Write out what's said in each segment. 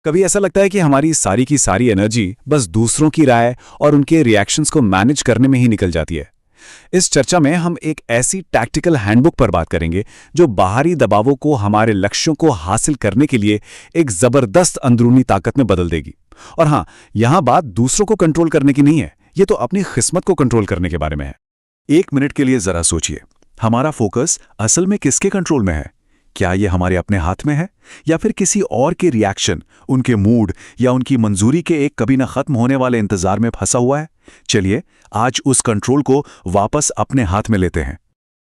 कभी ऐसा लगता है कि हमारी सारी की सारी एनर्जी बस दूसरों की राय और उनके रिएक्शंस को मैनेज करने में ही निकल जाती है। इस चर्चा में हम एक ऐसी टैक्टिकल हैंडबुक पर बात करेंगे जो बाहरी दबावों को हमारे लक्ष्यों को हासिल करने के लिए एक जबरदस्त अंदरूनी ताकत में बदल देगी। और हाँ, यहां बात दूसरों को कंट्रोल करने की नहीं है, ये तो अपनी किस्मत को कंट्रोल करने के बारे में है। 1 मिनट के लिए जरा सोचिए, हमारा फोकस असल में किसके कंट्रोल में है? क्या ये हमारे अपने हाथ में है या फिर किसी और के रिएक्शन, उनके मूड या उनकी मंजूरी के एक कभी ना खत्म होने वाले इंतजार में फंसा हुआ है? चलिए आज उस कंट्रोल को वापस अपने हाथ में लेते हैं।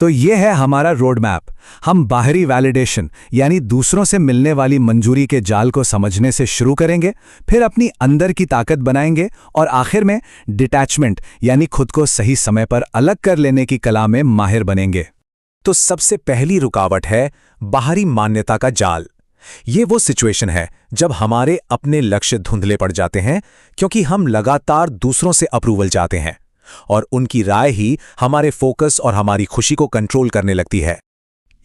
तो ये है हमारा रोड मैप। हम बाहरी वैलिडेशन यानी दूसरों से मिलने वाली मंजूरी के जाल को समझने से शुरू करेंगे, फिर अपनी अंदर की ताकत बनाएंगे और आखिर में डिटैचमेंट यानी खुद को सही समय पर अलग कर लेने की कला में माहिर बनेंगे। तो सबसे पहली रुकावट है बाहरी मान्यता का जाल। ये वो सिचुएशन है जब हमारे अपने लक्ष्य धुंधले पड़ जाते हैं क्योंकि हम लगातार दूसरों से अप्रूवल चाहते हैं और उनकी राय ही हमारे फोकस और हमारी खुशी को कंट्रोल करने लगती है।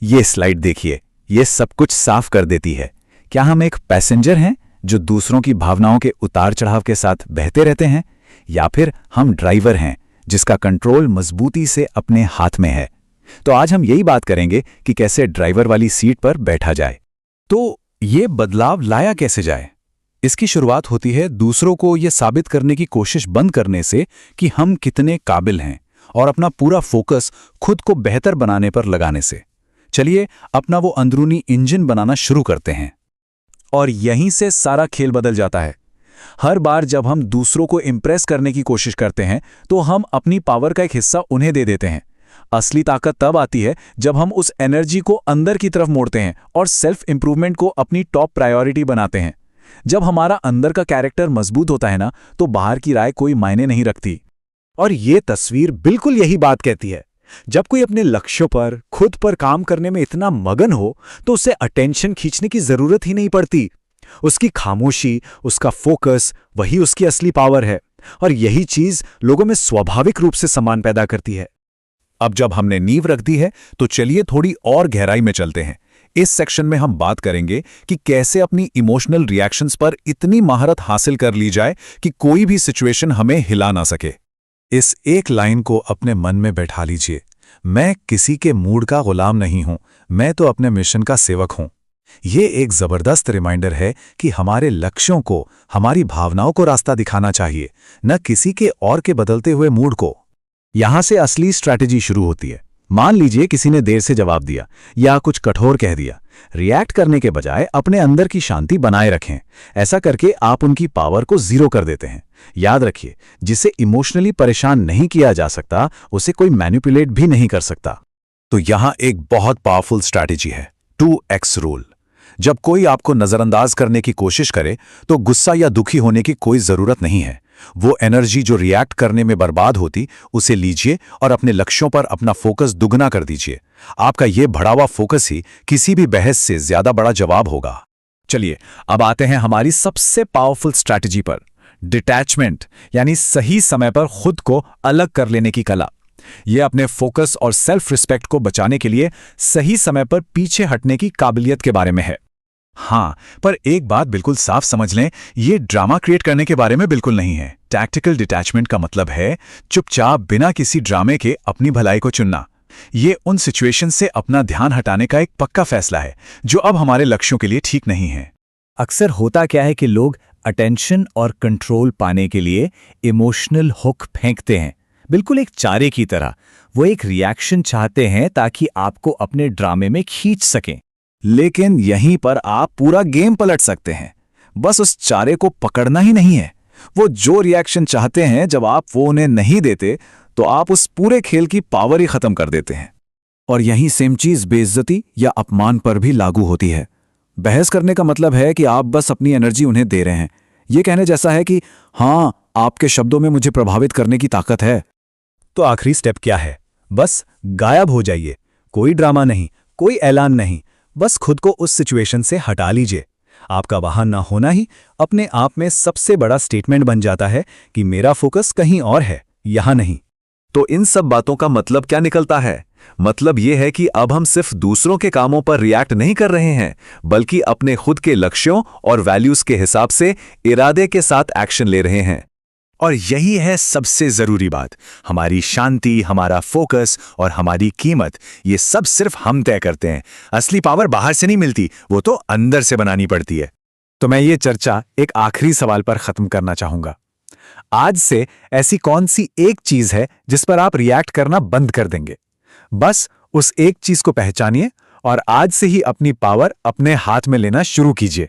ये स्लाइड देखिए, ये सब कुछ साफ कर देती है। क्या हम एक पैसेंजर हैं जो दूसरों की भावनाओं के उतार चढ़ाव के साथ बहते रहते हैं, या फिर हम ड्राइवर हैं जिसका कंट्रोल मजबूती से अपने हाथ में है? तो आज हम यही बात करेंगे कि कैसे ड्राइवर वाली सीट पर बैठा जाए। तो ये बदलाव लाया कैसे जाए? इसकी शुरुआत होती है दूसरों को ये साबित करने की कोशिश बंद करने से कि हम कितने काबिल हैं और अपना पूरा फोकस खुद को बेहतर बनाने पर लगाने से। चलिए अपना वो अंदरूनी इंजन बनाना शुरू करते हैं। और यहीं से सारा खेल बदल जाता है। हर बार जब हम दूसरों को इंप्रेस करने की कोशिश करते हैं तो हम अपनी पावर का एक हिस्सा उन्हें दे देते हैं। असली ताकत तब आती है जब हम उस एनर्जी को अंदर की तरफ मोड़ते हैं और सेल्फ इंप्रूवमेंट को अपनी टॉप प्रायोरिटी बनाते हैं। जब हमारा अंदर का कैरेक्टर मजबूत होता है ना, तो बाहर की राय कोई मायने नहीं रखती। और ये तस्वीर बिल्कुल यही बात कहती है। जब कोई अपने लक्ष्यों पर, खुद पर काम करने में इतना मगन हो तो उसे अटेंशन खींचने की जरूरत ही नहीं पड़ती। उसकी खामोशी, उसका फोकस, वही उसकी असली पावर है। और यही चीज लोगों में स्वाभाविक रूप से सम्मान पैदा करती है। अब जब हमने नींव रख दी है तो चलिए थोड़ी और गहराई में चलते हैं। इस सेक्शन में हम बात करेंगे कि कैसे अपनी इमोशनल रिएक्शंस पर इतनी महारत हासिल कर ली जाए कि कोई भी सिचुएशन हमें हिला ना सके। इस एक लाइन को अपने मन में बैठा लीजिए, मैं किसी के मूड का गुलाम नहीं हूं, मैं तो अपने मिशन का सेवक हूं। ये एक जबरदस्त रिमाइंडर है कि हमारे लक्ष्यों को, हमारी भावनाओं को रास्ता दिखाना चाहिए, न किसी के और के बदलते हुए मूड को। यहां से असली स्ट्रैटेजी शुरू होती है। मान लीजिए किसी ने देर से जवाब दिया या कुछ कठोर कह दिया। रिएक्ट करने के बजाय अपने अंदर की शांति बनाए रखें। ऐसा करके आप उनकी पावर को जीरो कर देते हैं। याद रखिए, जिसे इमोशनली परेशान नहीं किया जा सकता उसे कोई मैनिपुलेट भी नहीं कर सकता। तो यहां एक बहुत पावरफुल स्ट्रैटेजी है, 2x रूल। जब कोई आपको नजरअंदाज करने की कोशिश करे तो गुस्सा या दुखी होने की कोई जरूरत नहीं है। वो एनर्जी जो रिएक्ट करने में बर्बाद होती, उसे लीजिए और अपने लक्ष्यों पर अपना फोकस दुगना कर दीजिए। आपका ये बढ़ा हुआ फोकस ही किसी भी बहस से ज्यादा बड़ा जवाब होगा। चलिए अब आते हैं हमारी सबसे पावरफुल स्ट्रैटेजी पर, डिटैचमेंट यानी सही समय पर खुद को अलग कर लेने की कला। यह अपने फोकस और सेल्फ रिस्पेक्ट को बचाने के लिए सही समय पर पीछे हटने की काबिलियत के बारे में है। हाँ, पर एक बात बिल्कुल साफ समझ लें, ये ड्रामा क्रिएट करने के बारे में बिल्कुल नहीं है। टैक्टिकल डिटैचमेंट का मतलब है चुपचाप बिना किसी ड्रामे के अपनी भलाई को चुनना। ये उन सिचुएशन से अपना ध्यान हटाने का एक पक्का फैसला है जो अब हमारे लक्ष्यों के लिए ठीक नहीं है। अक्सर होता क्या है कि लोग अटेंशन और कंट्रोल पाने के लिए इमोशनल हुक फेंकते हैं, बिल्कुल एक चारे की तरह। वो एक रिएक्शन चाहते हैं ताकि आपको अपने ड्रामे में खींच सकें। लेकिन यहीं पर आप पूरा गेम पलट सकते हैं। बस उस चारे को पकड़ना ही नहीं है। वो जो रिएक्शन चाहते हैं, जब आप वो उन्हें नहीं देते तो आप उस पूरे खेल की पावर ही खत्म कर देते हैं। और यही सेम चीज बेइज्जती या अपमान पर भी लागू होती है। बहस करने का मतलब है कि आप बस अपनी एनर्जी उन्हें दे रहे हैं। ये कहने जैसा है कि हाँ, आपके शब्दों में मुझे प्रभावित करने की ताकत है। तो आखिरी स्टेप क्या है? बस गायब हो जाइए। कोई ड्रामा नहीं, कोई ऐलान नहीं, बस खुद को उस सिचुएशन से हटा लीजिए। आपका वहां ना होना ही अपने आप में सबसे बड़ा स्टेटमेंट बन जाता है कि मेरा फोकस कहीं और है, यहां नहीं। तो इन सब बातों का मतलब क्या निकलता है? मतलब ये है कि अब हम सिर्फ दूसरों के कामों पर रिएक्ट नहीं कर रहे हैं, बल्कि अपने खुद के लक्ष्यों और वैल्यूज के हिसाब से इरादे के साथ एक्शन ले रहे हैं। और यही है सबसे जरूरी बात, हमारी शांति, हमारा फोकस और हमारी कीमत, ये सब सिर्फ हम तय करते हैं। असली पावर बाहर से नहीं मिलती, वो तो अंदर से बनानी पड़ती है। तो मैं ये चर्चा एक आखिरी सवाल पर खत्म करना चाहूंगा। आज से ऐसी कौन सी एक चीज है जिस पर आप रिएक्ट करना बंद कर देंगे? बस उस एक चीज को पहचानिए और आज से ही अपनी पावर अपने हाथ में लेना शुरू कीजिए।